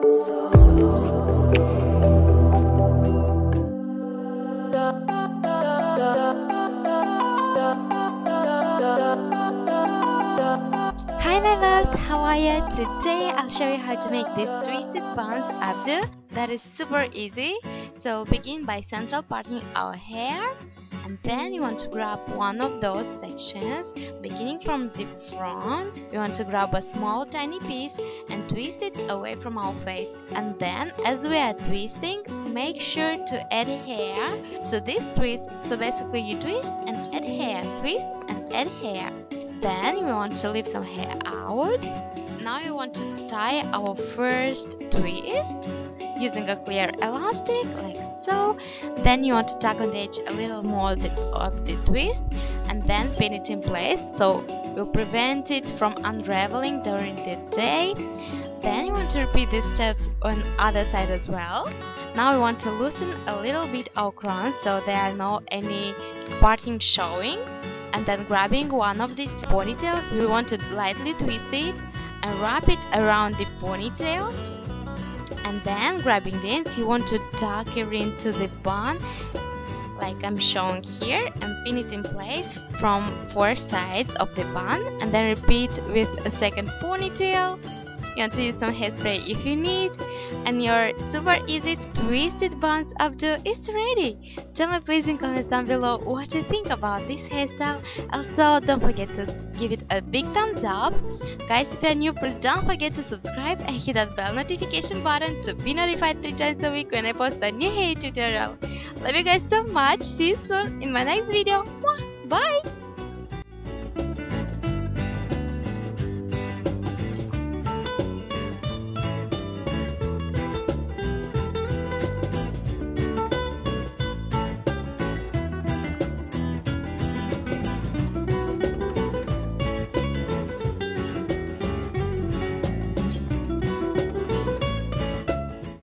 Hi my loves, how are you? Today I'll show you how to make this twisted buns updo. That is super easy. So begin by central parting our hair, and then you want to grab one of those sections. Beginning from the front, we want to grab a small tiny piece and twist it away from our face. And then as we are twisting, make sure to add hair to this twist. So basically you twist and add hair, twist and add hair. Then you want to leave some hair out. Now you want to tie our first twist using a clear elastic like so. Then you want to tug on the edge a little more of the twist and then pin it in place, so we'll prevent it from unraveling during the day. Then you want to repeat these steps on other side as well. Now we want to loosen a little bit our crown so there are no any parting showing. And then grabbing one of these ponytails, we want to lightly twist it and wrap it around the ponytail. And then grabbing the ends, you want to tuck it into the bun like I'm showing here and pin it in place from 4 sides of the bun. And then repeat with a second ponytail. You want to use some hairspray if you need. And your super easy twisted buns updo is ready. Tell me please in comments down below what you think about this hairstyle. Also, don't forget to give it a big thumbs up. Guys, if you're new, please don't forget to subscribe and hit that bell notification button to be notified 3 times a week when I post a new hair tutorial. Love you guys so much. See you soon in my next video. Bye!